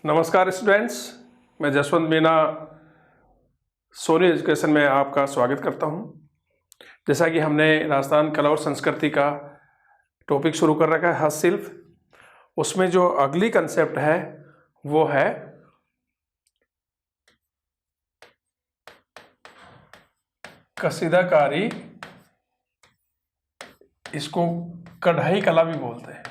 नमस्कार स्टूडेंट्स, मैं जसवंत मीना सोनी एजुकेशन में आपका स्वागत करता हूं। जैसा कि हमने राजस्थान कला और संस्कृति का टॉपिक शुरू कर रखा है हस्तशिल्प, उसमें जो अगली कंसेप्ट है वो है कसीदाकारी। इसको कढ़ाई कला भी बोलते हैं।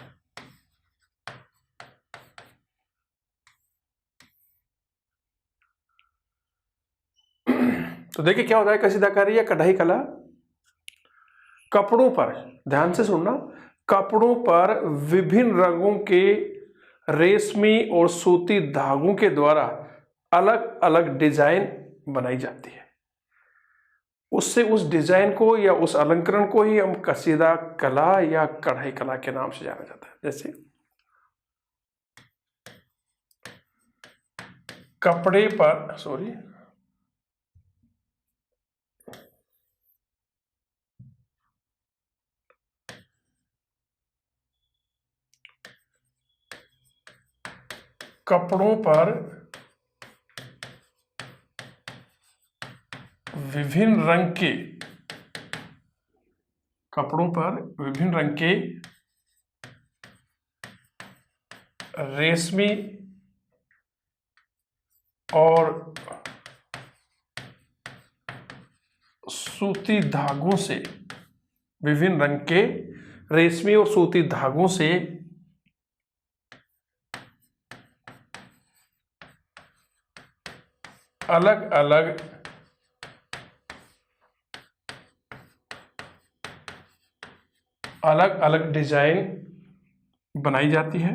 तो देखिए क्या होता है कसीदाकारी या कढ़ाई कला। कपड़ों पर, ध्यान से सुनना, कपड़ों पर विभिन्न रंगों के रेशमी और सूती धागों के द्वारा अलग अलग डिजाइन बनाई जाती है। उससे उस डिजाइन को या उस अलंकरण को ही हम कसीदा कला या कढ़ाई कला के नाम से जाना जाता है। जैसे कपड़े पर कपड़ों पर विभिन्न रंग के रेशमी और सूती धागों से, विभिन्न रंग के रेशमी और सूती धागों से अलग अलग डिजाइन बनाई जाती है।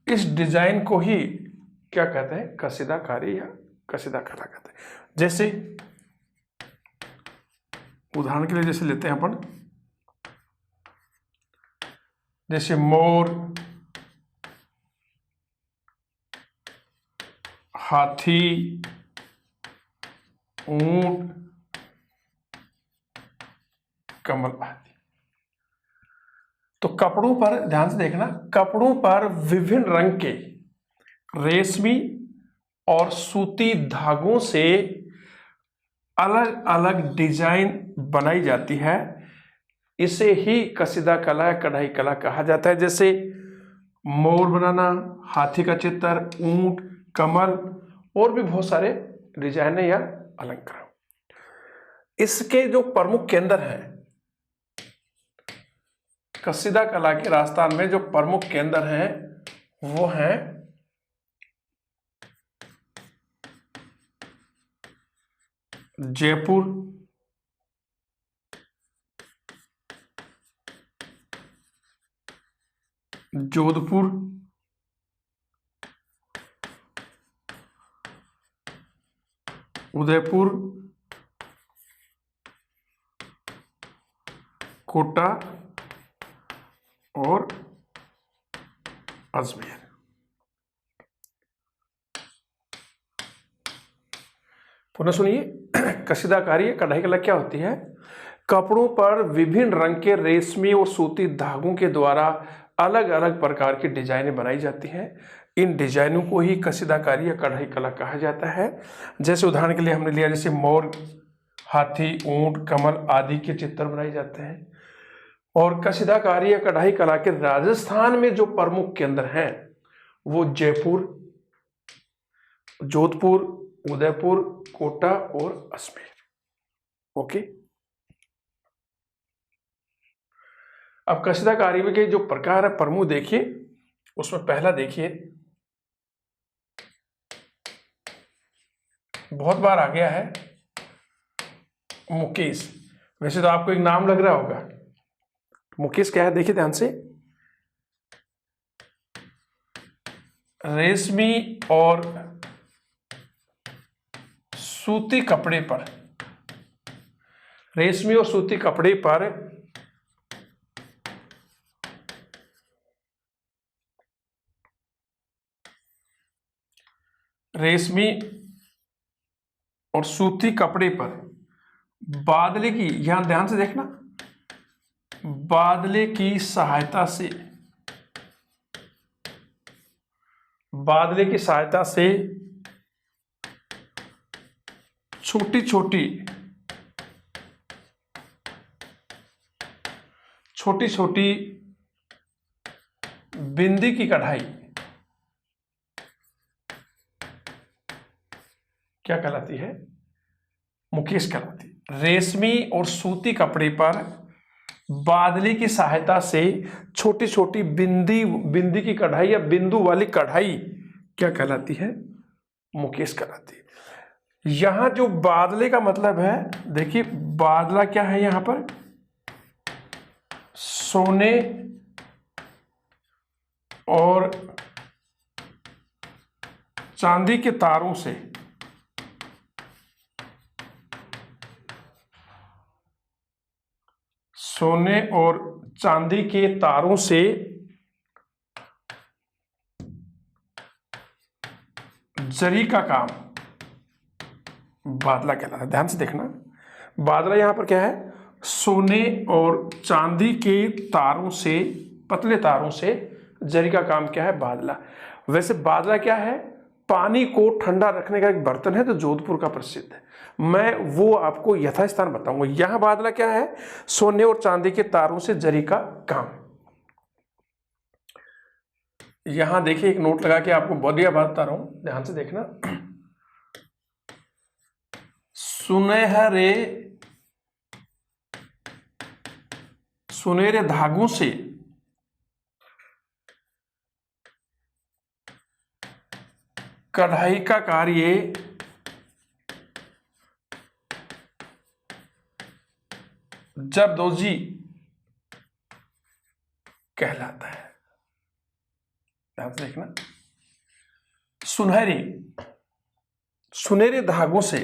इस डिजाइन को ही क्या कहते हैं? कसीदाकारी या कसीदा कला कहते हैं। जैसे उदाहरण के लिए जैसे लेते हैं अपन, जैसे मोर, हाथी, ऊंट, कमल आदि। तो कपड़ों पर ध्यान से देखना, कपड़ों पर विभिन्न रंग के रेशमी और सूती धागों से अलग अलग डिजाइन बनाई जाती है। इसे ही कसीदा कला या कढ़ाई कला कहा जाता है। जैसे मोर बनाना, हाथी का चित्र, ऊंट, कमल और भी बहुत सारे डिजाइन या अलंकार। इसके जो प्रमुख केंद्र हैं कसीदा कला के राजस्थान में, जो प्रमुख केंद्र हैं वो हैं जयपुर, जोधपुर, उदयपुर, कोटा और अजमेर। पुनः सुनिए, कसीदाकारी या कढ़ाई कला क्या होती है? कपड़ों पर विभिन्न रंग के रेशमी और सूती धागों के द्वारा अलग अलग प्रकार की डिजाइनें बनाई जाती हैं। इन डिजाइनों को ही कसीदाकारी या कढ़ाई कला कहा जाता है। जैसे उदाहरण के लिए हमने लिया, जैसे मोर, हाथी, ऊंट, कमल आदि के चित्र बनाए जाते हैं। और कसीदाकारी या कढ़ाई कला के राजस्थान में जो प्रमुख केंद्र हैं वो जयपुर, जोधपुर, उदयपुर, कोटा और अजमेर। ओके। अब कसीदाकारी के जो प्रकार है प्रमुख देखिए, उसमें पहला देखिए, बहुत बार आ गया है, मुकेश। वैसे तो आपको एक नाम लग रहा होगा, मुकेश क्या है? देखिए ध्यान से, रेशमी और सूती कपड़े पर, रेशमी और सूती कपड़े पर रेशमी और सूती कपड़े पर बादले की, यहां ध्यान से देखना, बादले की सहायता से बादले की सहायता से छोटी छोटी बिंदी की कढ़ाई क्या कहलाती है? मुकेश कहलाती है। रेशमी और सूती कपड़े पर बादली की सहायता से छोटी छोटी बिंदी की कढ़ाई या बिंदु वाली कढ़ाई क्या कहलाती है? मुकेश कहलाती है। यहां जो बादले का मतलब है, देखिए बादला क्या है यहां पर? सोने और चांदी के तारों से सोने और चांदी के तारों से जरी का काम बादला कहलाता है। ध्यान से देखना, बादला यहां पर क्या है? सोने और चांदी के तारों से, पतले तारों से जरी का काम क्या है? बादला। वैसे बादला क्या है? पानी को ठंडा रखने का एक बर्तन है जो जोधपुर का प्रसिद्ध है। मैं वो आपको यथास्थान बताऊंगा। यहां बादला क्या है? सोने और चांदी के तारों से जरी का काम। यहां देखिए एक नोट लगा के आपको बढ़िया बात बता रहा हूं, ध्यान से देखना। सुनहरे धागों से कढ़ाई का कार्य जरदोजी कहलाता है। ध्यान से देखना, सुनहरे धागों से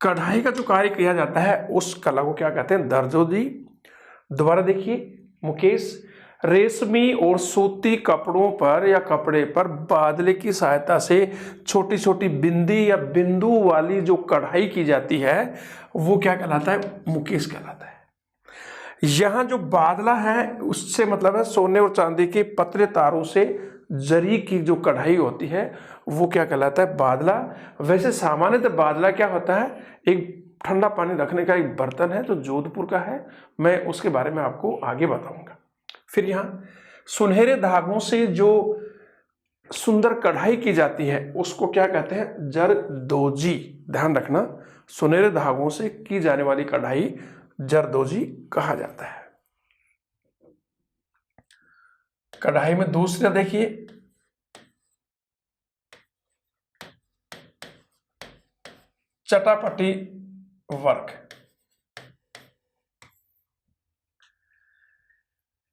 कढ़ाई का जो कार्य किया जाता है उस कला को क्या कहते हैं? दरदोजी। दोबारा देखिए, मुकेश रेशमी और सूती कपड़ों पर या कपड़े पर बादले की सहायता से छोटी छोटी बिंदी या बिंदु वाली जो कढ़ाई की जाती है वो क्या कहलाता है? मुकेश कहलाता है। यहां जो बादला है उससे मतलब है सोने और चांदी के पतले तारों से जरी की जो कढ़ाई होती है वो क्या कहलाता है? बादला। वैसे सामान्यतः बादला क्या होता है? एक ठंडा पानी रखने का एक बर्तन है जो जोधपुर का है। मैं उसके बारे में आपको आगे बताऊंगा। फिर यहां सुनहरे धागों से जो सुंदर कढ़ाई की जाती है उसको क्या कहते हैं? जरदोजी। ध्यान रखना, सुनहरे धागों से की जाने वाली कढ़ाई जरदोजी कहा जाता है। कढ़ाई में दूसरा देखिए, चटापटी वर्क।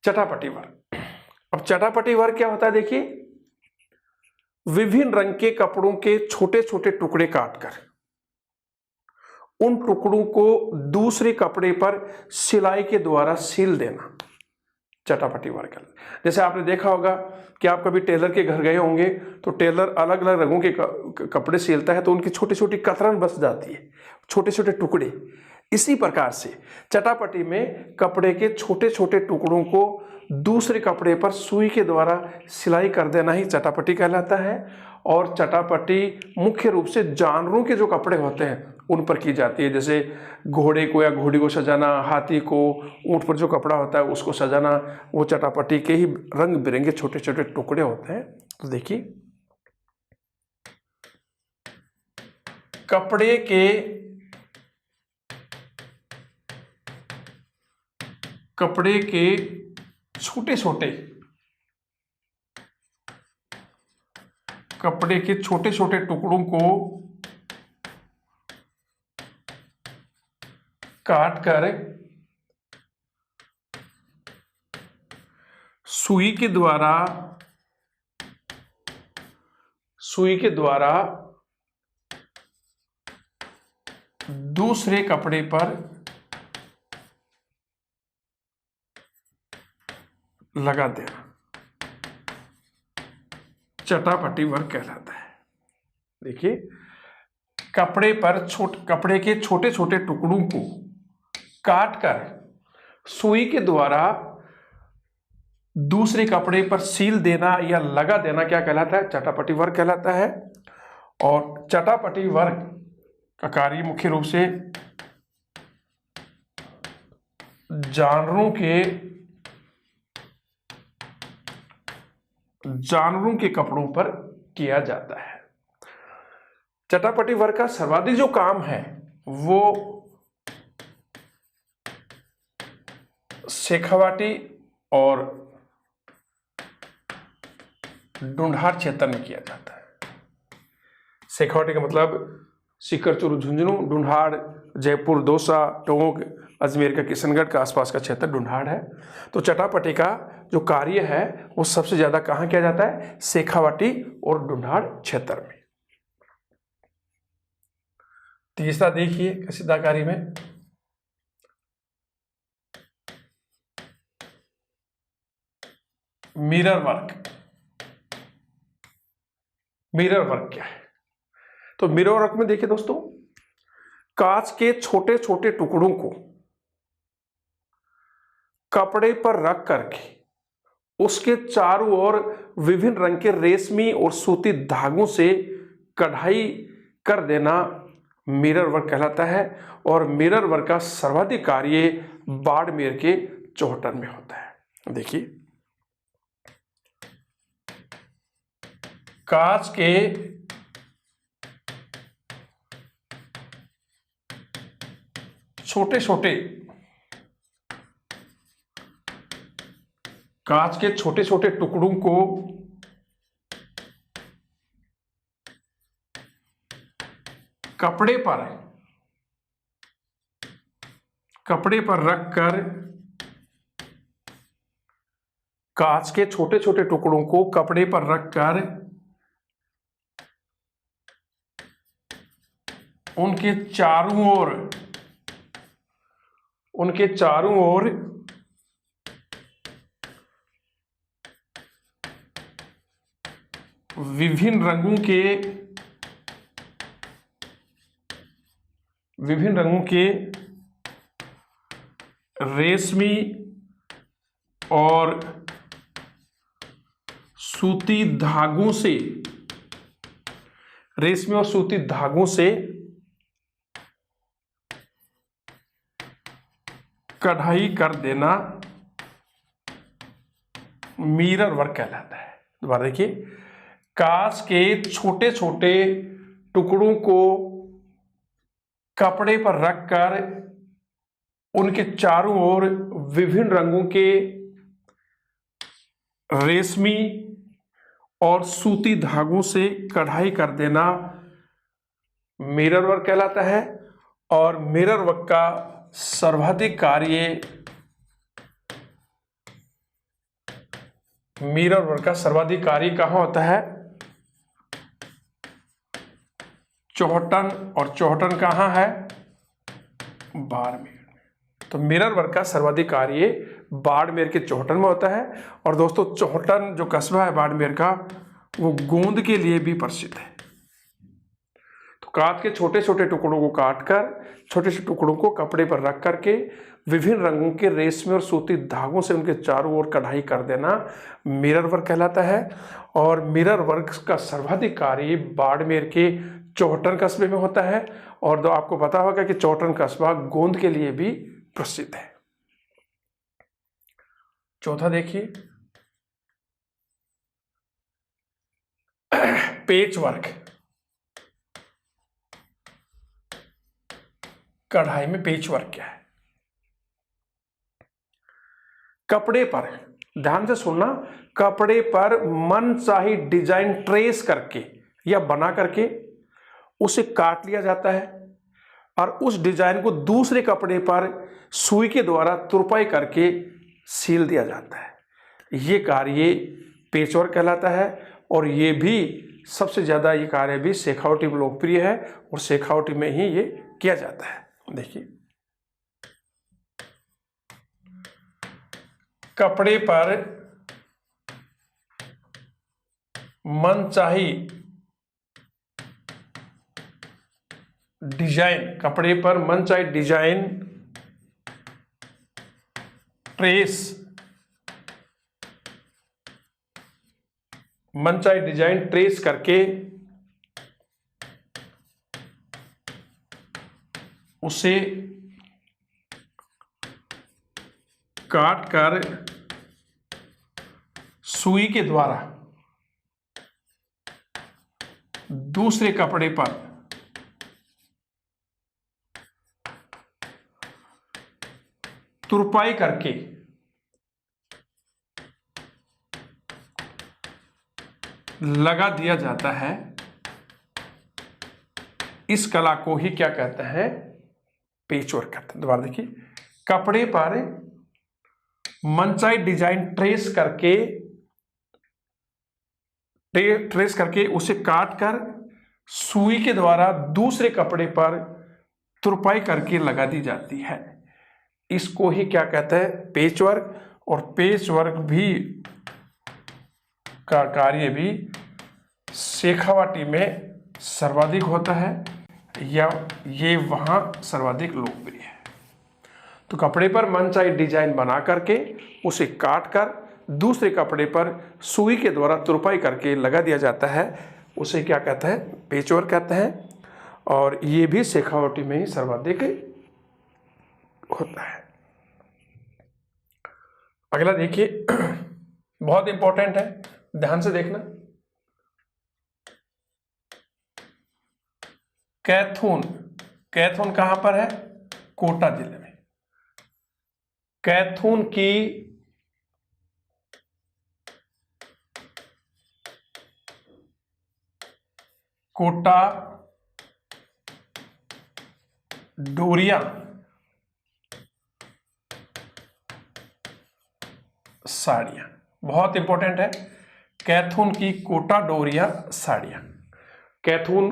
चटापटी वर्क, अब चटापटी वर्क क्या होता है? देखिए, विभिन्न रंग के कपड़ों के छोटे छोटे टुकड़े काटकर उन टुकड़ों को दूसरे कपड़े पर सिलाई के द्वारा सिल देना चटापटी वर्क। जैसे आपने देखा होगा कि आप कभी टेलर के घर गए होंगे तो टेलर अलग अलग रंगों के कपड़े सिलता है तो उनकी छोटी छोटी कतरन बस जाती है, छोटे छोटे टुकड़े। इसी प्रकार से चटापटी में कपड़े के छोटे छोटे टुकड़ों को दूसरे कपड़े पर सुई के द्वारा सिलाई कर देना ही चटापटी कहलाता है। और चटापटी मुख्य रूप से जानवरों के जो कपड़े होते हैं उन पर की जाती है, जैसे घोड़े को या घोड़ी को सजाना, हाथी को, ऊंट पर जो कपड़ा होता है उसको सजाना, वो चटापटी के ही रंग बिरंगे छोटे छोटे टुकड़े होते हैं। तो देखिए, कपड़े के छोटे छोटे कपड़े के छोटे छोटे टुकड़ों को काट कर सुई के द्वारा दूसरे कपड़े पर लगा देना चटापटी वर्क कहलाता है। देखिए, कपड़े के छोटे छोटे टुकड़ों को काटकर सुई के द्वारा दूसरे कपड़े पर सील देना या लगा देना क्या कहलाता है? चटापटी वर्क कहलाता है। और चटापटी वर्क का कार्य मुख्य रूप से जानवरों के कपड़ों पर किया जाता है। चटापटी वर्क का सर्वाधिक जो काम है वो शेखावाटी और ढूंढार क्षेत्र में किया जाता है। शेखावाटी का मतलब सीकर, चूरू, झुंझुनू, ढूंढार, जयपुर, दौसा, टोंक, अजमेर का किशनगढ़ का आसपास का क्षेत्र ढूंढार है। तो चटापटी का जो कार्य है वो सबसे ज्यादा कहाँ किया जाता है? शेखावाटी और ढूंढार क्षेत्र में। तीसरा देखिए कशीदाकारी में मिरर वर्क। मिरर वर्क क्या है? तो मिरर वर्क में देखिए दोस्तों, कांच के छोटे छोटे टुकड़ों को कपड़े पर रख करके उसके चारों ओर विभिन्न रंग के रेशमी और सूती धागों से कढ़ाई कर देना मिरर वर्क कहलाता है। और मिरर वर्क का सर्वाधिक कार्य बाड़मेर के चौहटन में होता है। देखिए, कांच के छोटे छोटे टुकड़ों को कपड़े पर रखकर कांच के छोटे छोटे टुकड़ों को कपड़े पर रखकर उनके चारों ओर विभिन्न रंगों के रेशमी और सूती धागों से कढ़ाई कर देना मिरर वर्क कहलाता है। दोबारा देखिए, कांच के छोटे छोटे टुकड़ों को कपड़े पर रखकर उनके चारों ओर विभिन्न रंगों के रेशमी और सूती धागों से कढ़ाई कर देना मिरर वर्क कहलाता है। और मिरर वर्क का सर्वाधिक कार्य कहाँ होता है? चौहटन। और चौहटन कहाँ है? बाड़मेर। तो मिरर वर्क का सर्वाधिक कार्य बाड़मेर के चौहटन में होता है। और दोस्तों, चौहटन जो कस्बा है बाड़मेर का, वो गोंद के लिए भी प्रसिद्ध है। तो कांच के छोटे छोटे टुकड़ों को काटकर छोटे छोटे टुकड़ों को कपड़े पर रख करके विभिन्न रंगों के रेशमी और सूती धागों से उनके चारों ओर कढ़ाई कर देना मिरर वर्क कहलाता है। और मिरर वर्क का सर्वाधिक कार्य बाड़मेर के चौहटन कस्बे में होता है। और आपको पता होगा कि चौहटन कस्बा गोंद के लिए भी प्रसिद्ध है। चौथा देखिए, पेच वर्क। कढ़ाई में पेच वर्क क्या है? कपड़े पर, ध्यान से सुनना, कपड़े पर मनचाही डिजाइन ट्रेस करके या बना करके उसे काट लिया जाता है और उस डिजाइन को दूसरे कपड़े पर सुई के द्वारा तुरपाई करके सील दिया जाता है। ये कार्य पेचवर्क कहलाता है। और ये भी सबसे ज्यादा ये कार्य भी शेखावटी में लोकप्रिय है और शेखावटी में ही ये किया जाता है। देखिए, कपड़े पर मनचाही डिजाइन ट्रेस मनचाही डिजाइन ट्रेस करके उसे काट कर सुई के द्वारा दूसरे कपड़े पर तुरपाई करके लगा दिया जाता है। इस कला को ही क्या कहते हैं? पेचवर्क कहते हैं। दोबारा देखिए, कपड़े पर मनचाही डिजाइन ट्रेस करके उसे काट कर सुई के द्वारा दूसरे कपड़े पर तुरपाई करके लगा दी जाती है। इसको ही क्या कहते हैं? पेचवर्क। और पेचवर्क भी का कार्य भी शेखावाटी में सर्वाधिक होता है, या ये वहाँ सर्वाधिक लोकप्रिय है। तो कपड़े पर मनचाही डिजाइन बना करके उसे काट कर दूसरे कपड़े पर सुई के द्वारा तुरपाई करके लगा दिया जाता है, उसे क्या कहते हैं? पेचवर्क कहते हैं। और ये भी शेखावाटी में ही सर्वाधिक होता है। अगला देखिए, बहुत इंपॉर्टेंट है, ध्यान से देखना। कैथून, कैथून कहां पर है? कोटा जिले में। कैथून की कोटा डोरिया साड़ियां, बहुत इंपॉर्टेंट है। कैथून की कोटा डोरिया साड़ियां। कैथून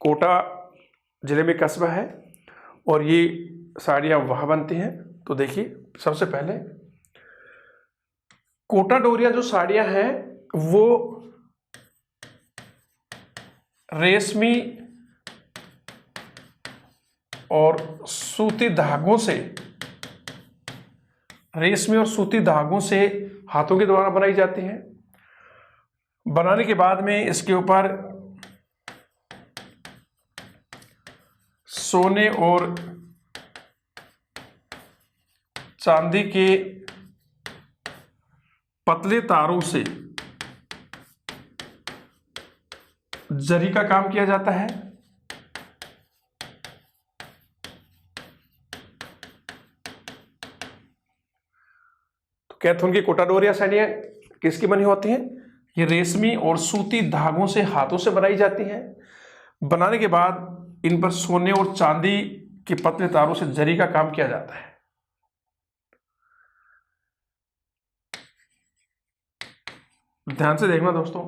कोटा जिले में कस्बा है और ये साड़ियां वहां बनती हैं। तो देखिए, सबसे पहले कोटा डोरिया जो साड़ियां हैं वो रेशमी और सूती धागों से, रेशमी और सूती धागों से हाथों के द्वारा बनाई जाती हैं। बनाने के बाद में इसके ऊपर सोने और चांदी के पतले तारों से जरी का काम किया जाता है। तो कैथून की कोटा डोरिया साड़ियां किसकी बनी होती हैं? ये रेशमी और सूती धागों से हाथों से बनाई जाती हैं। बनाने के बाद इन पर सोने और चांदी के पतले तारों से जरी का काम किया जाता है। ध्यान से देखना दोस्तों,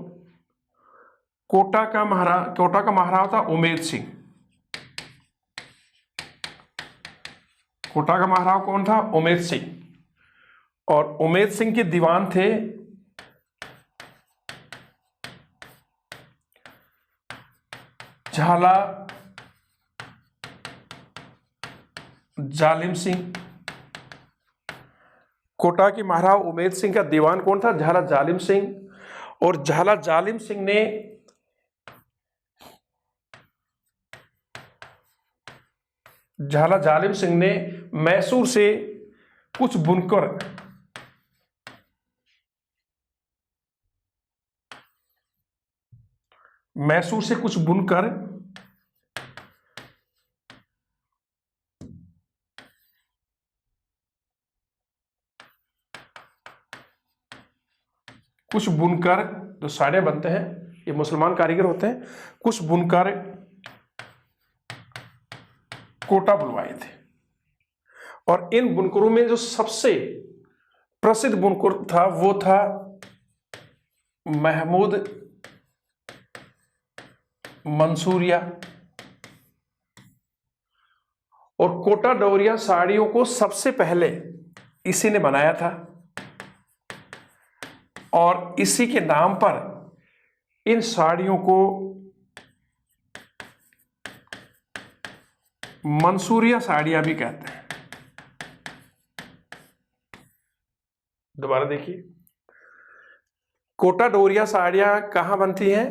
कोटा का महाराजा था उमेद सिंह। कोटा का महाराजा कौन था? उमेद सिंह। और उमेद सिंह के दीवान थे झाला जालिम सिंह। कोटा के महाराजा उमेद सिंह का दीवान कौन था? झाला जालिम सिंह। और झाला जालिम सिंह ने मैसूर से कुछ बुनकर जो साड़ियां बनते हैं, ये मुसलमान कारीगर होते हैं, कुछ बुनकर कोटा बुलवाए थे। और इन बुनकरों में जो सबसे प्रसिद्ध बुनकर था वो था महमूद मंसूरिया। और कोटा डोरिया साड़ियों को सबसे पहले इसी ने बनाया था और इसी के नाम पर इन साड़ियों को मंसूरिया साड़ियां भी कहते हैं। दोबारा देखिए, कोटा डोरिया साड़ियाँ कहाँ बनती हैं?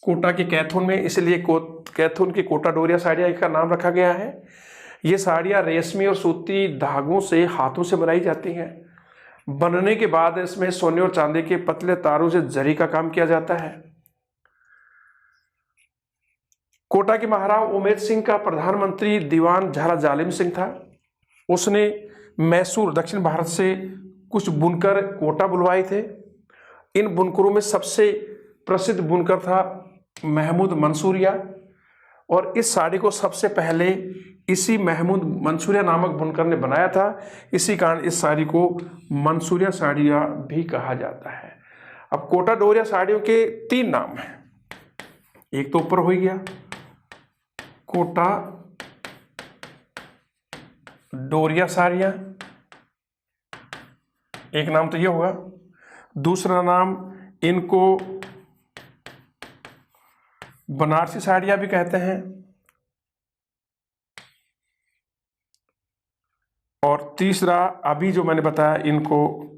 कोटा के कैथून में, इसलिए कैथून की कोटा डोरिया साड़ियाँ का नाम रखा गया है। ये साड़ियाँ रेशमी और सूती धागों से हाथों से बनाई जाती हैं। बनने के बाद इसमें सोने और चांदी के पतले तारों से जरी का काम किया जाता है। कोटा के महाराव उमेद सिंह का प्रधानमंत्री दीवान झाला जालिम सिंह था। उसने मैसूर दक्षिण भारत से कुछ बुनकर कोटा बुलवाए थे। इन बुनकरों में सबसे प्रसिद्ध बुनकर था महमूद मंसूरिया, और इस साड़ी को सबसे पहले इसी महमूद मंसूरिया नामक बुनकर ने बनाया था। इसी कारण इस साड़ी को मंसूरिया साड़ियाँ भी कहा जाता है। अब कोटा डोरिया साड़ियों के 3 नाम हैं। एक तो ऊपर हो गया कोटा डोरिया साड़ियाँ, एक नाम तो ये होगा। दूसरा नाम इनको बनारसी साड़ियाँ भी कहते हैं, और तीसरा अभी जो मैंने बताया इनको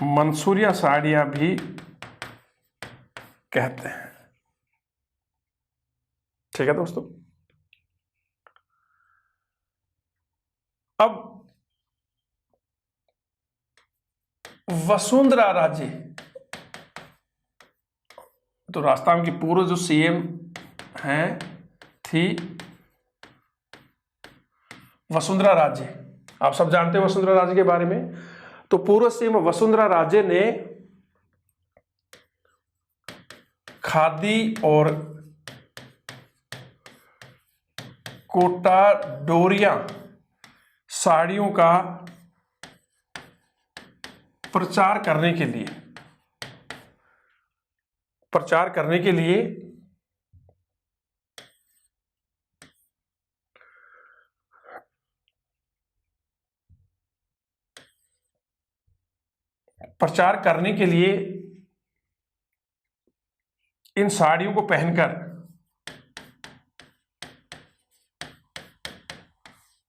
मंसूरिया साड़ियाँ भी कहते हैं। ठीक है दोस्तों, अब वसुंधरा राजे, तो राजस्थान की पूर्व जो सीएम हैं थी वसुंधरा राजे। आप सब जानते हैं वसुंधरा राजे के बारे में। तो पूर्व सीएम वसुंधरा राजे ने खादी और कोटा डोरिया साड़ियों का प्रचार करने के लिए इन साड़ियों को पहनकर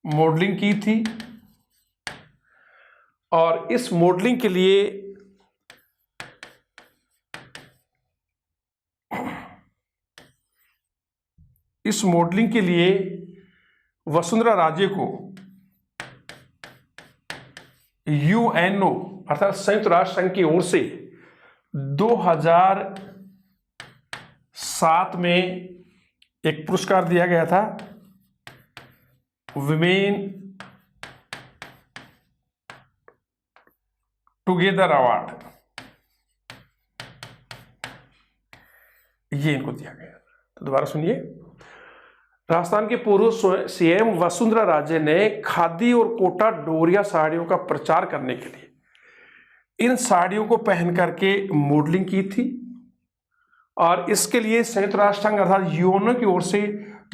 मॉडलिंग की थी, और इस मॉडलिंग के लिए वसुंधरा राजे को यूएनओ अर्थात संयुक्त राष्ट्र संघ की ओर से 2007 में एक पुरस्कार दिया गया था, विमेन टुगेदर अवार्ड, ये इनको दिया गया। तो दोबारा सुनिए, राजस्थान के पूर्व सीएम वसुंधरा राजे ने खादी और कोटा डोरिया साड़ियों का प्रचार करने के लिए इन साड़ियों को पहन करके मॉडलिंग की थी, और इसके लिए संयुक्त राष्ट्र संघ अर्थात यूएनओ की ओर से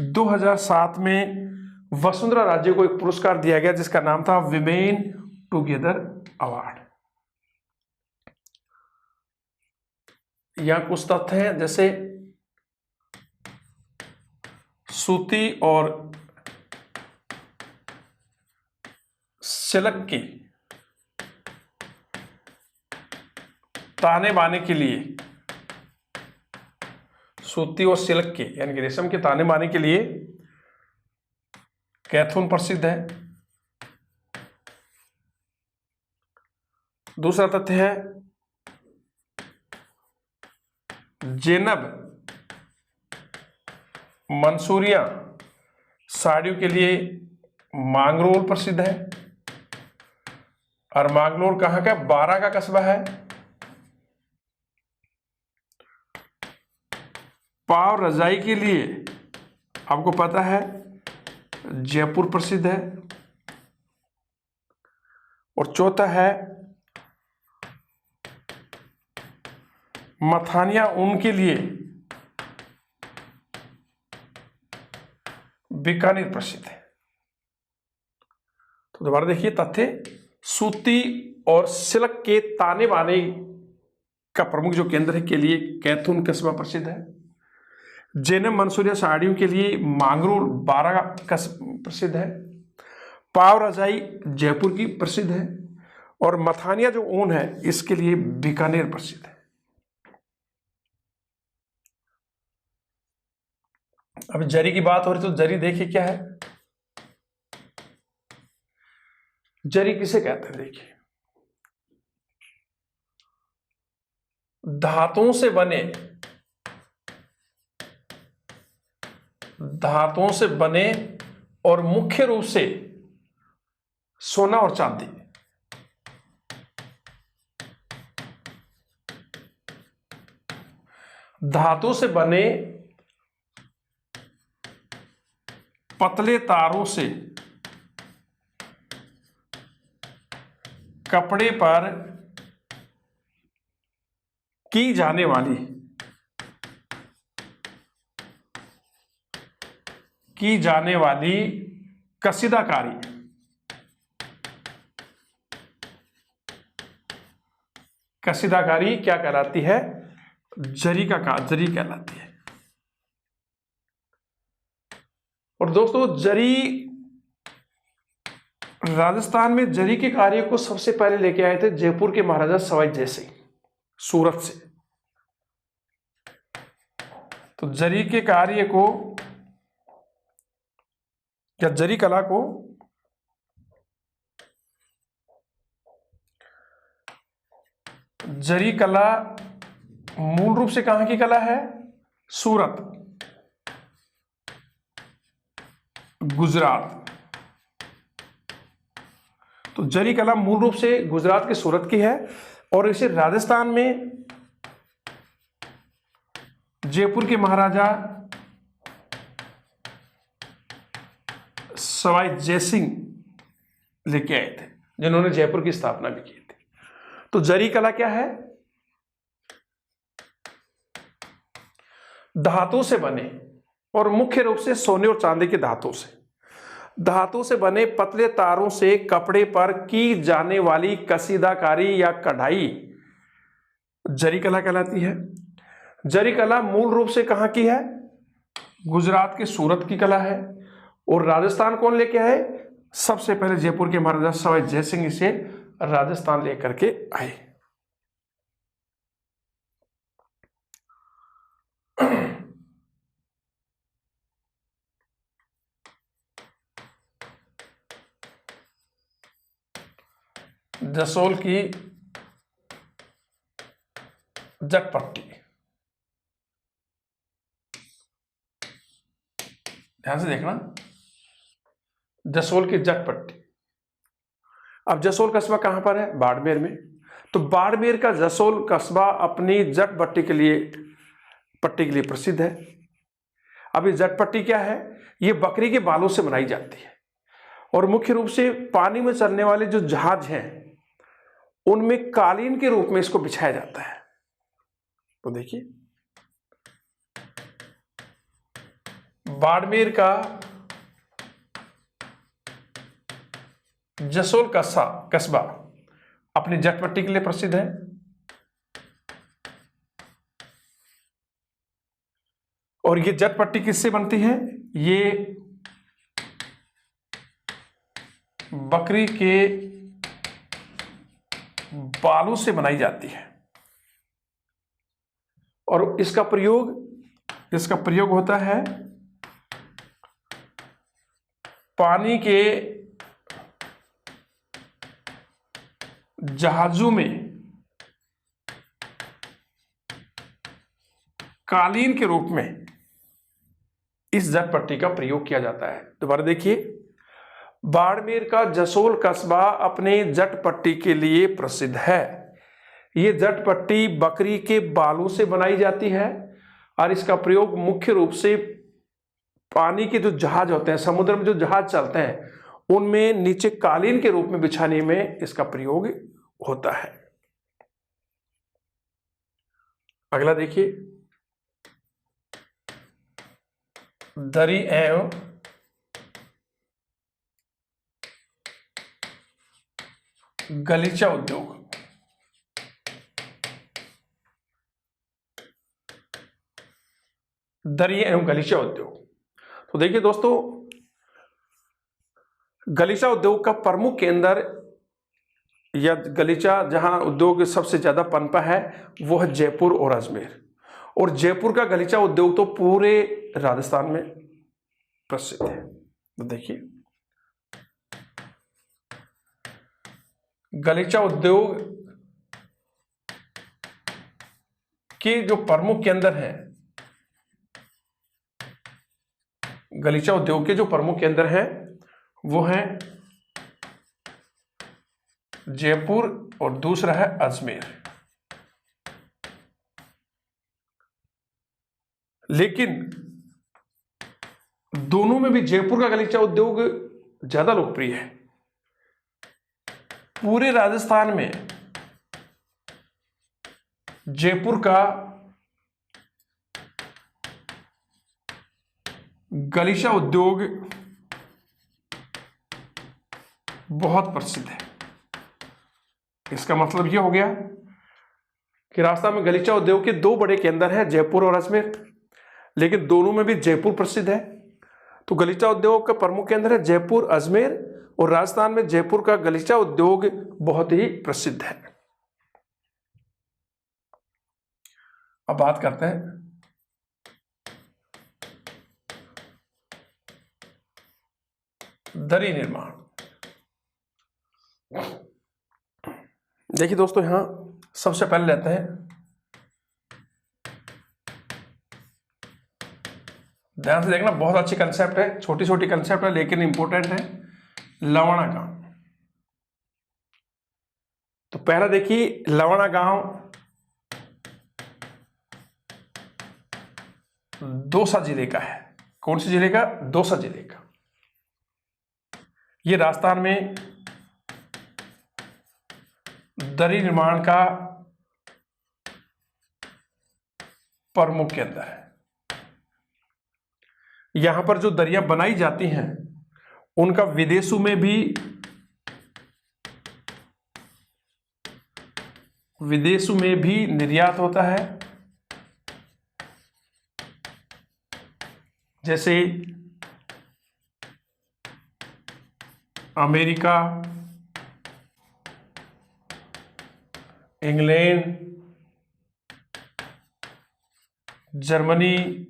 2007 में वसुंधरा राजे को एक पुरस्कार दिया गया जिसका नाम था विमेन टुगेदर अवार्ड। यहां कुछ तथ्य हैं, जैसे सूती और सिल्क की ताने बाने के लिए, सूती और सिल्क के यानी कि रेशम के ताने बाने के लिए कैथून प्रसिद्ध है। दूसरा तथ्य है जेनब मंसूरिया साड़ियों के लिए मांगरोल प्रसिद्ध है, और मांगरोल कहाँ का? बारां का कस्बा है। पाव रजाई के लिए आपको पता है जयपुर प्रसिद्ध है। और चौथा है मथानिया ऊन के लिए बीकानेर प्रसिद्ध है। तो दोबारा देखिए तथ्य, सूती और सिल्क के ताने बाने का प्रमुख जो केंद्र है के लिए कैथून कस्बा प्रसिद्ध है। जेनब मंसूरिया साड़ियों के लिए मांगरोल बारां प्रसिद्ध है। पाव रजाई जयपुर की प्रसिद्ध है, और मथानिया जो ऊन है इसके लिए बीकानेर प्रसिद्ध है। अब जरी की बात हो रही तो जरी देखिए क्या है, जरी किसे कहते हैं, देखिए धातुओं से बने और मुख्य रूप से सोना और चांदी, धातु से बने पतले तारों से कपड़े पर की जाने वाली कसीदाकारी क्या कहलाती है, जरी कहलाती है। और दोस्तों जरी, राजस्थान में जरी के कार्य को सबसे पहले लेके आए थे जयपुर के महाराजा सवाई जयसिंह सूरत से। तो जरी के कार्य को या जरी कला को जरी कला मूल रूप से कहां की कला है, सूरत, गुजरात। तो जरी कला मूल रूप से गुजरात के सूरत की है और इसे राजस्थान में जयपुर के महाराजा सवाई जयसिंह लेके आए थे, जिन्होंने जयपुर की स्थापना भी की थी। तो जरी कला क्या है, धातु से बने और मुख्य रूप से सोने और चांदी के धातु से बने पतले तारों से कपड़े पर की जाने वाली कसीदाकारी या कढ़ाई जरी कला कहलाती है। जरी कला मूल रूप से कहां की है, गुजरात के सूरत की कला है। और राजस्थान कौन लेके आए, सबसे पहले जयपुर के महाराजा सवाई जयसिंह इसे राजस्थान लेकर के आए। जसोल की जटपट्टी, ध्यान से देखना, जसोल की जटपट्टी। अब जसोल कस्बा कहां पर है, बाड़मेर में। तो बाड़मेर का जसोल कस्बा अपनी जटपट्टी के लिए प्रसिद्ध है। अब ये जटपट्टी क्या है, ये बकरी के बालों से बनाई जाती है और मुख्य रूप से पानी में चलने वाले जो जहाज हैं उनमें कालीन के रूप में इसको बिछाया जाता है। तो देखिए बाड़मेर का जसोल कस्बा अपनी जटपट्टी के लिए प्रसिद्ध है। और ये जटपट्टी किससे बनती है, ये बकरी के बालों से बनाई जाती है और इसका प्रयोग होता है पानी के जहाजों में कालीन के रूप में इस जटपट्टी का प्रयोग किया जाता है। दोबारा देखिए, बाड़मेर का जसोल कस्बा अपने जटपट्टी के लिए प्रसिद्ध है। ये जटपट्टी बकरी के बालों से बनाई जाती है और इसका प्रयोग मुख्य रूप से पानी के जो जहाज होते हैं, समुद्र में जो जहाज चलते हैं उनमें नीचे कालीन के रूप में बिछाने में इसका प्रयोग होता है। अगला देखिए, दरी एवं गलीचा उद्योग। दरी एवं गलीचा उद्योग। तो देखिए दोस्तों, गलीचा उद्योग का प्रमुख केंद्र या गलीचा जहां उद्योग सबसे ज्यादा पनपा है वो है जयपुर और अजमेर। और जयपुर का गलीचा उद्योग तो पूरे राजस्थान में प्रसिद्ध है। तो देखिए गलीचा उद्योग के जो प्रमुख केंद्र हैं, गलीचा उद्योग के जो प्रमुख केंद्र हैं वो हैं जयपुर और दूसरा है अजमेर। लेकिन दोनों में भी जयपुर का गलीचा उद्योग ज्यादा लोकप्रिय है। पूरे राजस्थान में जयपुर का गलीचा उद्योग बहुत प्रसिद्ध है। इसका मतलब यह हो गया कि राजस्थान में गलीचा उद्योग के दो बड़े केंद्र हैं, जयपुर और अजमेर, लेकिन दोनों में भी जयपुर प्रसिद्ध है। तो गलीचा उद्योग का प्रमुख केंद्र है जयपुर अजमेर, और राजस्थान में जयपुर का गलीचा उद्योग बहुत ही प्रसिद्ध है। अब बात करते हैं दरी निर्माण। देखिए दोस्तों, यहां सबसे पहले लेते हैं, ध्यान से देखना, बहुत अच्छी कंसेप्ट है, छोटी छोटी कंसेप्ट है लेकिन इंपॉर्टेंट है, लवणा गांव। तो पहला देखिए, लवणा गांव दौसा जिले का है। कौन से जिले का? दौसा जिले का। ये राजस्थान में दरी निर्माण का प्रमुख केंद्र है। यहां पर जो दरिया बनाई जाती हैं उनका विदेशों में भी निर्यात होता है। जैसे अमेरिका, इंग्लैंड, जर्मनी,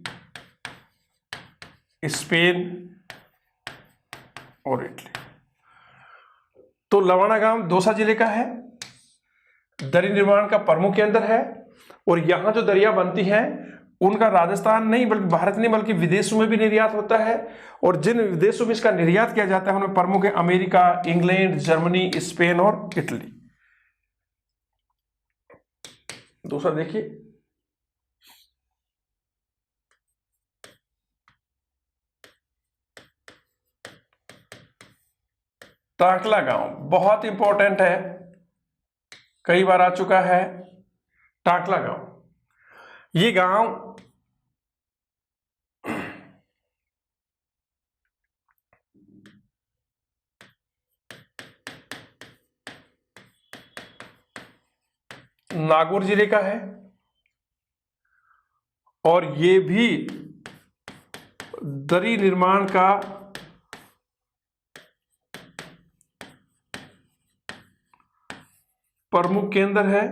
स्पेन और इटली। तो लवणा गांव दौसा जिले का है, दरी निर्माण का प्रमुख केंद्र है, और यहां जो दरिया बनती हैं उनका राजस्थान नहीं बल्कि भारत नहीं बल्कि विदेशों में भी निर्यात होता है। और जिन विदेशों में इसका निर्यात किया जाता है उनमें प्रमुख है अमेरिका, इंग्लैंड, जर्मनी, स्पेन और इटली। दूसरा देखिए, टाकला गांव बहुत इंपॉर्टेंट है, कई बार आ चुका है। टाकला गांव, ये गांव नागौर जिले का है, और ये भी दरी निर्माण का प्रमुख केंद्र है।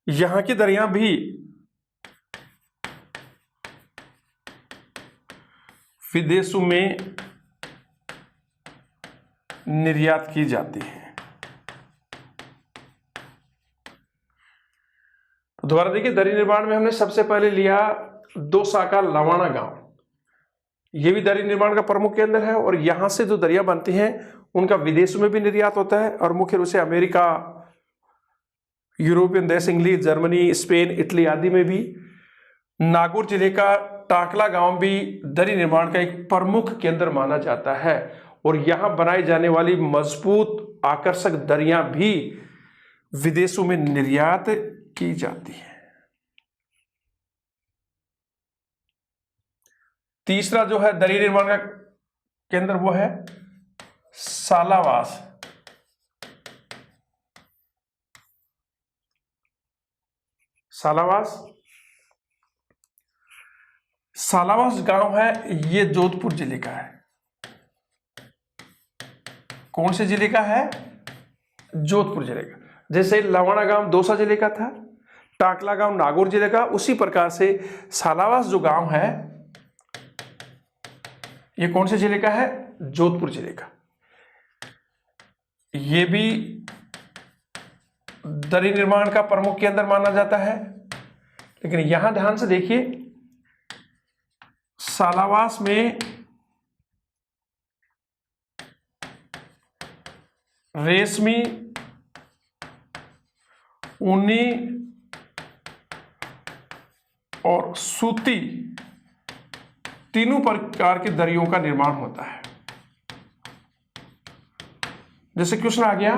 यहां की दरिया भी विदेशों में निर्यात की जाती है। दोबारा देखिए, दरी निर्माण में हमने सबसे पहले लिया दौसा का लवणा गांव, यह भी दरी निर्माण का प्रमुख केंद्र है, और यहां से जो दरिया बनती हैं उनका विदेशों में भी निर्यात होता है, और मुख्य रूप से अमेरिका, यूरोपियन देश, इंग्लैंड, जर्मनी, स्पेन, इटली आदि में भी। नागौर जिले का टाकला गांव भी दरी निर्माण का एक प्रमुख केंद्र माना जाता है, और यहां बनाई जाने वाली मजबूत आकर्षक दरियां भी विदेशों में निर्यात की जाती है। तीसरा जो है दरी निर्माण का केंद्र वो है सालावास। सालावास गांव है, ये जोधपुर जिले का है। कौन से जिले का है? जोधपुर जिले का। जैसे लवाना गांव दौसा जिले का था, टाकला गांव नागौर जिले का, उसी प्रकार से सालावास जो गांव है ये कौन से जिले का है? जोधपुर जिले का। ये भी दरी निर्माण का प्रमुख केंद्र माना जाता है। लेकिन यहां ध्यान से देखिए, सालावास में रेशमी, ऊनी और सूती तीनों प्रकार की दरियों का निर्माण होता है। जैसे क्वेश्चन आ गया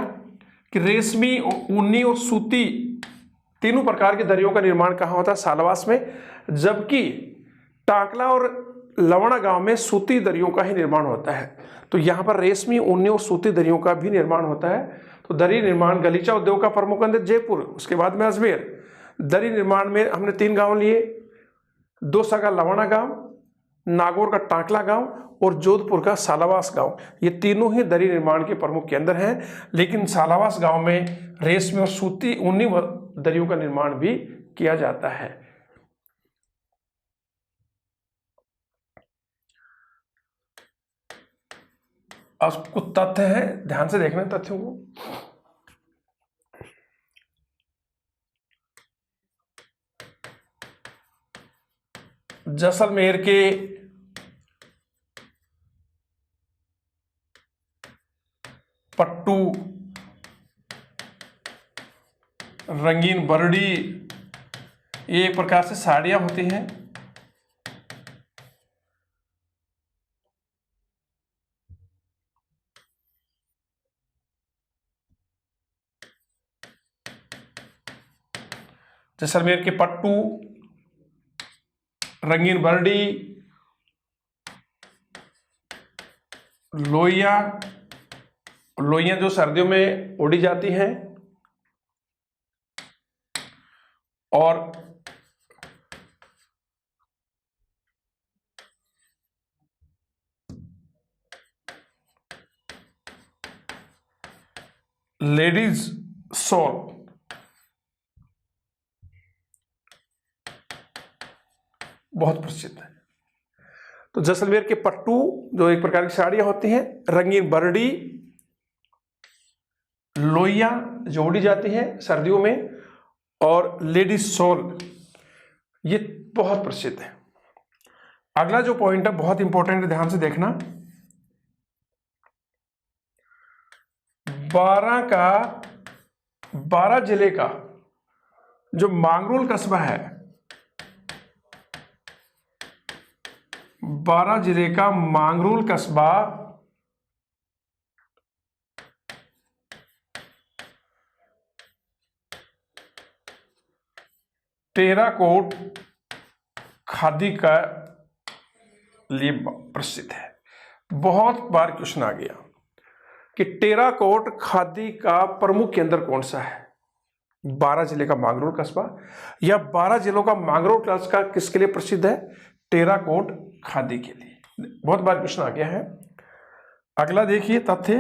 कि रेशमी, ऊनी और सूती तीनों प्रकार की दरियों का निर्माण कहाँ होता है? सालावास में। जबकि टाकला और लवणा गांव में सूती दरियों का ही निर्माण होता है। तो यहाँ पर रेशमी, ऊनी और सूती दरियों का भी निर्माण होता है। तो दरी निर्माण, गलीचा उद्योग का प्रमुख केंद्र जयपुर, उसके बाद में अजमेर। दरी निर्माण में हमने 3 गांव लिए, दौसा का लवणा गांव, नागौर का टाकला गांव और जोधपुर का सालावास गांव। ये तीनों ही दरी निर्माण के प्रमुख केंद्र हैं। लेकिन सालावास गांव में रेशमी और सूती, ऊनी दरियों का निर्माण भी किया जाता है। अब कुछ तथ्य हैं, ध्यान से देखना तथ्यों को। जैसलमेर के पट्टू, रंगीन बरड़ी, ये एक प्रकार से साड़ियां होती हैं। जैसलमेर के पट्टू, रंगीन बरड़ी, लोइयां, लोइयां जो सर्दियों में ओढ़ी जाती हैं, और लेडीज शॉल बहुत प्रसिद्ध है। तो जैसलमेर के पट्टू जो एक प्रकार की साड़ियां होती हैं, रंगीन बरड़ी, लोइयां जो ओढ़ी जाती हैं सर्दियों में, और लेडीज शॉल, ये बहुत प्रसिद्ध है। अगला जो पॉइंट है बहुत इंपॉर्टेंट है, ध्यान से देखना। 12 जिले का जो मांगरोल कस्बा है, 12 जिले का मांगरोल कस्बा टेराकोट खादी का लिए प्रसिद्ध है। बहुत बार क्वेश्चन आ गया कि टेराकोट खादी का प्रमुख केंद्र कौन सा है? 12 जिले का मांगरोल कस्बा, या 12 जिलों का मांगरोल कस्बा किसके लिए प्रसिद्ध है? टेराकोट खादी के लिए। बहुत बार क्वेश्चन आ गया है। अगला देखिए तथ्य,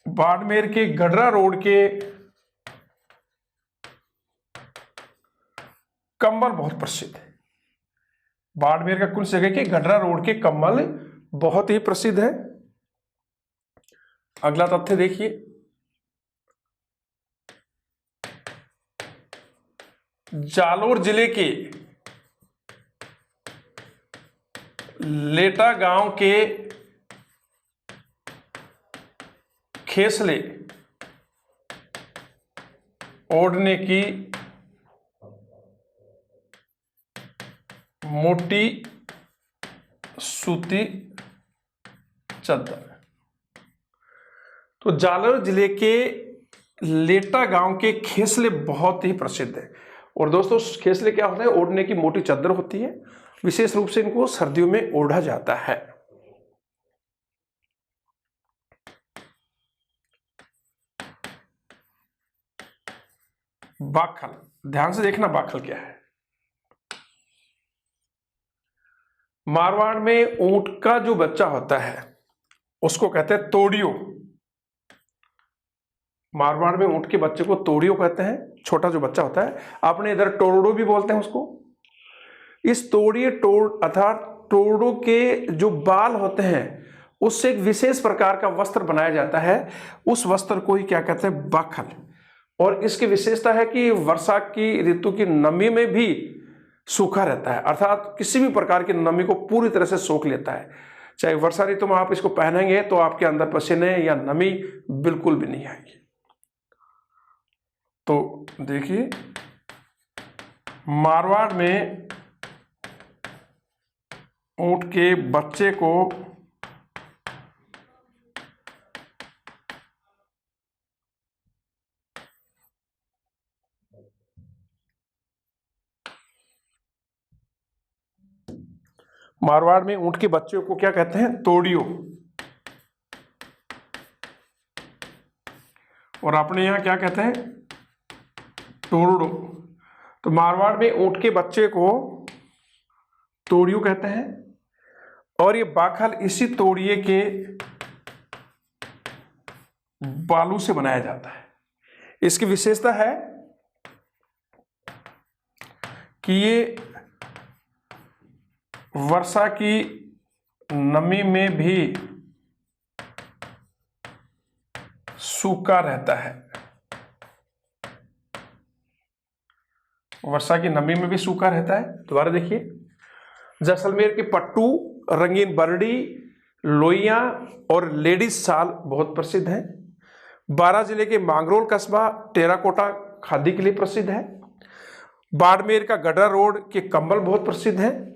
बाड़मेर के गडरा रोड के कंबल बहुत प्रसिद्ध है। बाड़मेर का कुछ जगह के गडरा रोड के कंबल बहुत ही प्रसिद्ध है। अगला तथ्य देखिए, जालोर जिले के लेटा गांव के खेसले ओढ़ने की मोटी सूती चादर। तो जालोर जिले के लेटा गांव के खेसले बहुत ही प्रसिद्ध है। और दोस्तों खेसले क्या होता है? ओढ़ने की मोटी चादर होती है। विशेष रूप से इनको सर्दियों में ओढ़ा जाता है। बाखल ध्यान से देखना बाखल क्या है। मारवाड़ में ऊंट का जो बच्चा होता है उसको कहते हैं तोड़ियो। मारवाड़ में ऊंट के बच्चे को तोड़ियो कहते हैं, छोटा जो बच्चा होता है। अपने इधर टोरडो भी बोलते हैं उसको। इस तोड़िए अर्थात टोरडो के जो बाल होते हैं उससे एक विशेष प्रकार का वस्त्र बनाया जाता है। उस वस्त्र को ही क्या कहते हैं, बाखल। और इसकी विशेषता है कि वर्षा की ऋतु की नमी में भी सूखा रहता है, अर्थात किसी भी प्रकार की नमी को पूरी तरह से सोख लेता है। चाहे वर्षा ऋतु में आप इसको पहनेंगे तो आपके अंदर पसीने या नमी बिल्कुल भी नहीं आएगी। तो देखिए, मारवाड़ में ऊंट के बच्चे को मारवाड़ में ऊंट के बच्चे को क्या कहते हैं, तोड़ियो। और अपने यहां क्या कहते हैं, टोरडो। तो मारवाड़ में ऊंट के बच्चे को तोड़ियो कहते हैं। और ये बाखल इसी तोड़िए के बालू से बनाया जाता है। इसकी विशेषता है कि ये वर्षा की नमी में भी सूखा रहता है। वर्षा की नमी में भी सूखा रहता है। दोबारा देखिए, जैसलमेर के पट्टू, रंगीन बरडी, लोइयां और लेडीज शाल बहुत प्रसिद्ध हैं। बारां जिले के मांगरोल कस्बा टेराकोटा खादी के लिए प्रसिद्ध है। बाड़मेर का गडरा रोड के कंबल बहुत प्रसिद्ध है।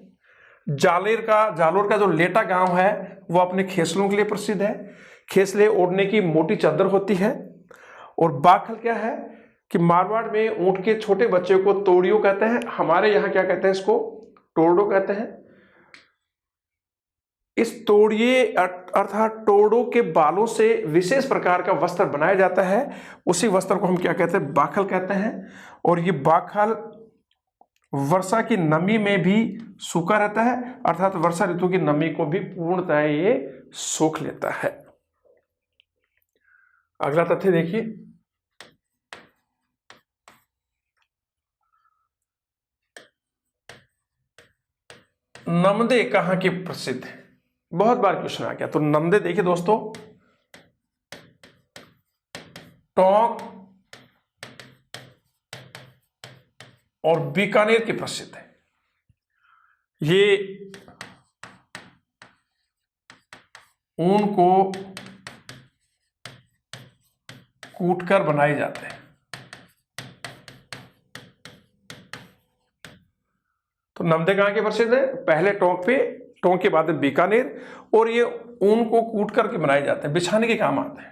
जालोर का जो लेटा गांव है वो अपने खेसलों के लिए प्रसिद्ध है। खेसले ओढ़ने की मोटी चादर होती है। और बाखल क्या है कि मारवाड़ में ऊंट के छोटे बच्चे को तोड़ियो कहते हैं, हमारे यहाँ क्या कहते हैं, इसको टोरडो कहते हैं। इस तोड़िए अर्थात टोरडो के बालों से विशेष प्रकार का वस्त्र बनाया जाता है। उसी वस्त्र को हम क्या कहते हैं, बाखल कहते हैं। और ये बाखल वर्षा की नमी में भी सूखा रहता है, अर्थात वर्षा ऋतु की नमी को भी पूर्णतः ये सोख लेता है। अगला तथ्य देखिए, नमदे कहां के प्रसिद्ध है, बहुत बार क्वेश्चन आ गया। तो नमदे देखिए दोस्तों, टोंक और बीकानेर के प्रसिद्ध है। ये ऊन को कूटकर बनाए जाते हैं। तो नमदे कहां के प्रसिद्ध है, पहले टोंक पे, टोंक के बाद बीकानेर। और ये ऊन को कूट करके बनाए जाते हैं, बिछाने के काम आते हैं।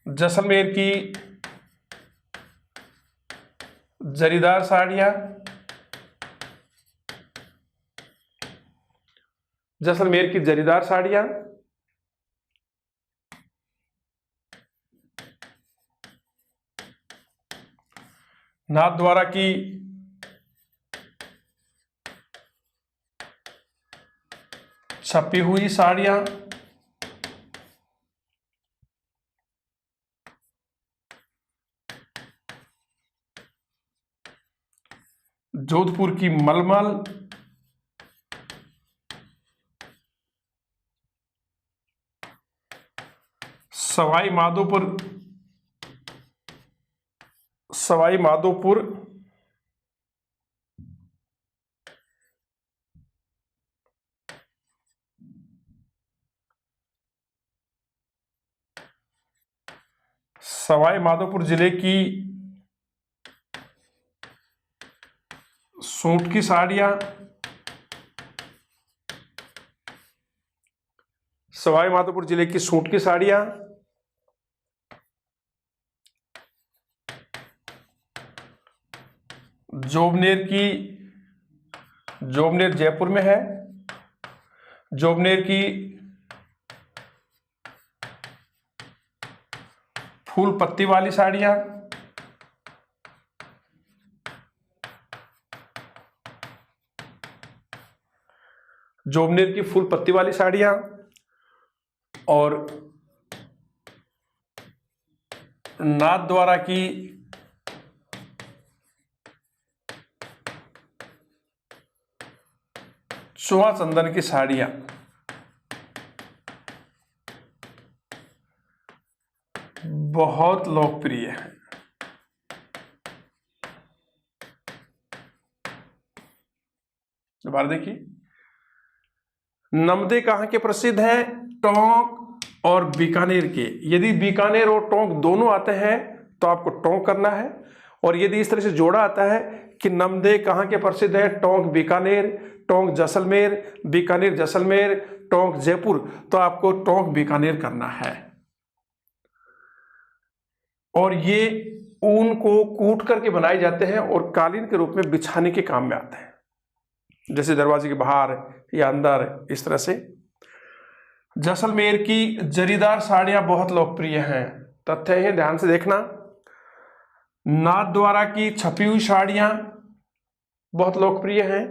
जैसलमेर की जरीदार साड़ियां, जैसलमेर की जरीदार साड़ियां, नाथद्वारा की छपी हुई साड़ियां, जोधपुर की मलमल, सवाई माधोपुर सवाई माधोपुर जिले की सूट की साड़ियां, सवाई माधोपुर जिले की सूट की साड़ियां, जोबनेर जयपुर में है। जोबनेर की फूल पत्ती वाली साड़ियां, जोबनेर की फूल पत्ती वाली साड़ियां, और नाथ द्वारा की चुआ चंदन की साड़ियां। बहुत लोकप्रिय है। दोबारा देखिए, नमदे कहां के प्रसिद्ध हैं? टोंक और बीकानेर के। यदि बीकानेर और टोंक दोनों आते हैं तो आपको टोंक करना है, और यदि इस तरह से जोड़ा आता है कि नमदे कहां के प्रसिद्ध है? टोंक बीकानेर, टोंक जैसलमेर, बीकानेर जैसलमेर, टोंक जयपुर, तो आपको टोंक बीकानेर करना है। और ये ऊन को कूट करके बनाए जाते हैं और कालीन के रूप में बिछाने के काम में आते हैं, जैसे दरवाजे के बाहर या अंदर, इस तरह से। जैसलमेर की जरीदार साड़ियां बहुत लोकप्रिय हैं। तथ्य है, ध्यान से देखना। नाथ द्वारा की छपी हुई साड़ियां बहुत लोकप्रिय हैं।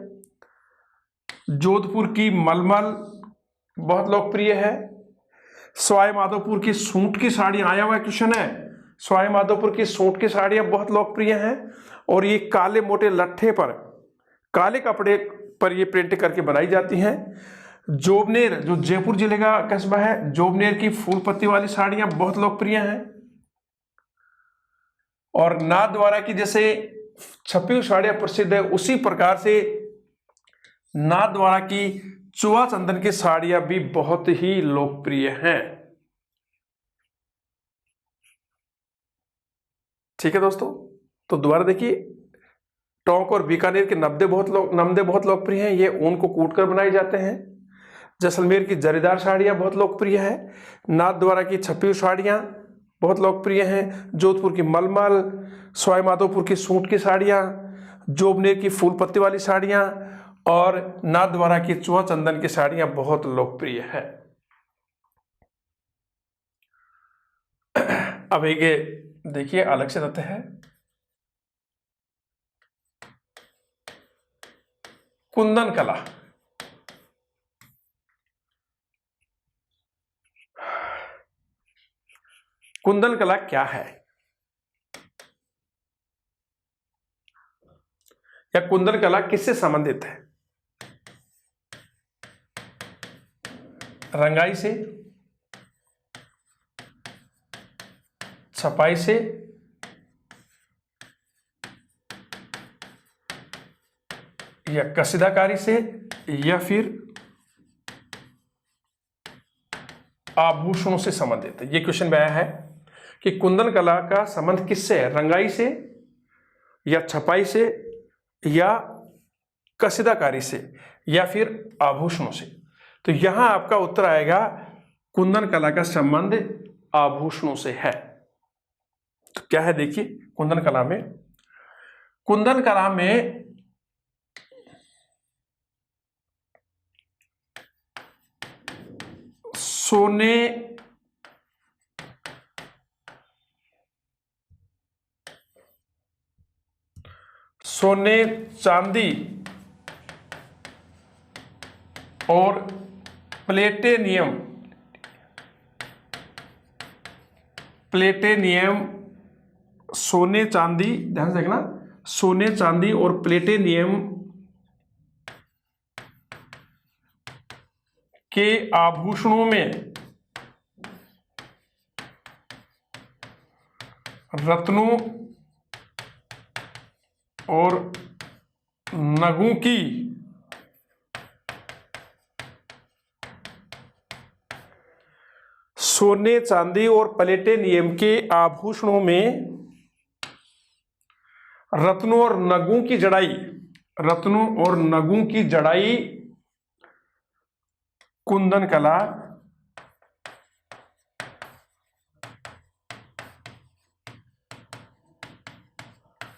जोधपुर की मलमल बहुत लोकप्रिय है। सवाई माधोपुर की सूट की साड़ियां, आया हुआ क्वेश्चन है, सवाई माधोपुर की सूट की साड़ियां बहुत लोकप्रिय हैं, और ये काले मोटे लट्ठे पर, काले कपड़े पर ये प्रिंट करके बनाई जाती हैं। जोबनेर, जो जयपुर जिले का कस्बा है, जोबनेर की फूल पत्ती वाली साड़ियां बहुत लोकप्रिय हैं। और नाथ द्वारा की जैसे छपी हुई साड़ियां प्रसिद्ध है, उसी प्रकार से नाथ द्वारा की चुआ चंदन की साड़ियां भी बहुत ही लोकप्रिय हैं। ठीक है दोस्तों, तो दोबारा देखिए, टोंक और बीकानेर के नमदे बहुत लोकप्रिय हैं, ये ऊन को कूट कर बनाए जाते हैं। जैसलमेर की जरीदार साड़ियां बहुत लोकप्रिय है। नाथ द्वारा की छपी हुई साड़ियां बहुत लोकप्रिय हैं। जोधपुर की मलमल, सवाई माधोपुर की सूट की साड़ियां, जोबनेर की फूल पत्ती वाली साड़ियां, और नाथ द्वारा की चुआ चंदन की साड़ियां बहुत लोकप्रिय है। अब एक देखिए अलग से तथ्य है, कुंदन कला। कुंदन कला क्या है, या कुंदन कला किससे संबंधित है? रंगाई से, छपाई से, या कसीदाकारी से, या फिर आभूषणों से संबंधित है। ये क्वेश्चन में आया है कि कुंदन कला का संबंध किससे है? रंगाई से, या छपाई से, या कसीदाकारी से, या फिर आभूषणों से। तो यहां आपका उत्तर आएगा कुंदन कला का संबंध आभूषणों से है। तो क्या है देखिए, कुंदन कला में सोने चांदी और प्लेटिनियम सोने चांदी, ध्यान से देखना, सोने चांदी और प्लेटिनियम के आभूषणों में रत्नों और नगों की सोने चांदी और प्लेटिनियम के आभूषणों में रत्नों और नगों की जड़ाई कुंदन कला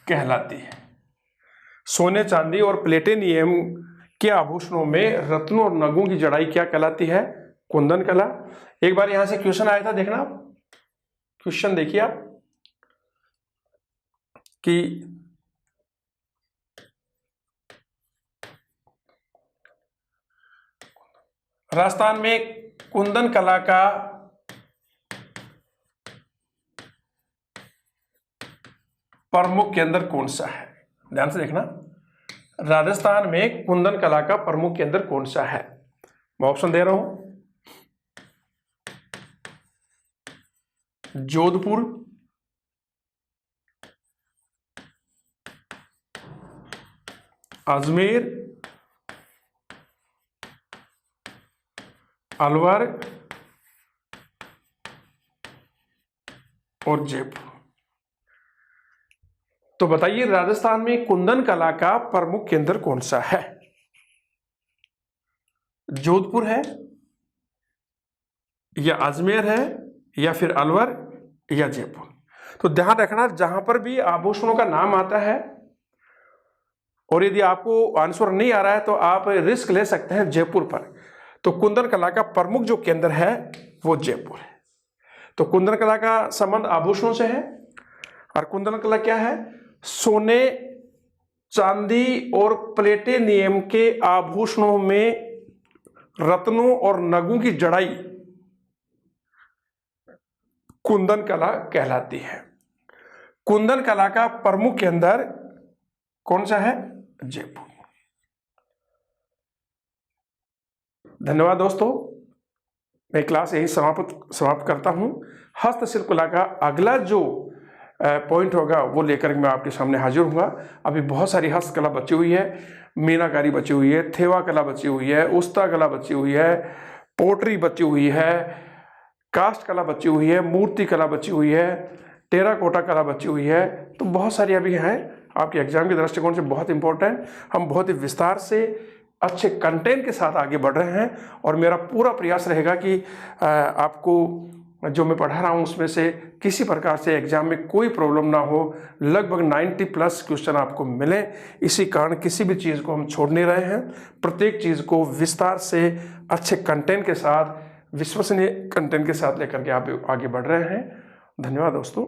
कहलाती है। सोने चांदी और प्लेटिनियम के आभूषणों में रत्नों और नगों की जड़ाई क्या कहलाती है? कुंदन कला। एक बार यहां से क्वेश्चन आया था, देखना क्वेश्चन देखिए आप कि राजस्थान में कुंदन कला का प्रमुख केंद्र कौन सा है? ध्यान से देखना, राजस्थान में कुंदन कला का प्रमुख केंद्र कौन सा है? मैं ऑप्शन दे रहा हूं, जोधपुर, अजमेर, अलवर और जयपुर। तो बताइए राजस्थान में कुंदन कला का प्रमुख केंद्र कौन सा है? जोधपुर है, या अजमेर है, या फिर अलवर, या जयपुर। तो ध्यान रखना, जहां पर भी आभूषणों का नाम आता है और यदि आपको आंसर नहीं आ रहा है तो आप रिस्क ले सकते हैं जयपुर पर। तो कुंदन कला का प्रमुख जो केंद्र है वो जयपुर है। तो कुंदन कला का संबंध आभूषणों से है, और कुंदन कला क्या है? सोने, चांदी और प्लेटिनियम के आभूषणों में रत्नों और नगों की जड़ाई कुंदन कला कहलाती है। कुंदन कला का प्रमुख केंद्र कौन सा है? जयपुर। धन्यवाद दोस्तों, मैं क्लास यही समाप्त करता हूं। हस्तशिल्प कला का अगला जो पॉइंट होगा वो लेकर मैं आपके सामने हाजिर हूँगा। अभी बहुत सारी हस्तकला बची हुई है, मीनाकारी बची हुई है, थेवा कला बची हुई है, उस्ता कला बची हुई है, पोट्री बची हुई है, कास्ट कला बची हुई है, मूर्ति कला बची हुई है, टेराकोटा कला बची हुई है। तो बहुत सारी अभी हैं, आपके एग्जाम के दृष्टिकोण से बहुत इंपॉर्टेंट। हम बहुत ही विस्तार से अच्छे कंटेंट के साथ आगे बढ़ रहे हैं, और मेरा पूरा प्रयास रहेगा कि आपको जो मैं पढ़ा रहा हूँ उसमें से किसी प्रकार से एग्जाम में कोई प्रॉब्लम ना हो। लगभग 90+ क्वेश्चन आपको मिले। इसी कारण किसी भी चीज़ को हम छोड़ नहीं रहे हैं, प्रत्येक चीज़ को विस्तार से अच्छे कंटेंट के साथ, विश्वसनीय कंटेंट के साथ लेकर के आप आगे बढ़ रहे हैं। धन्यवाद दोस्तों।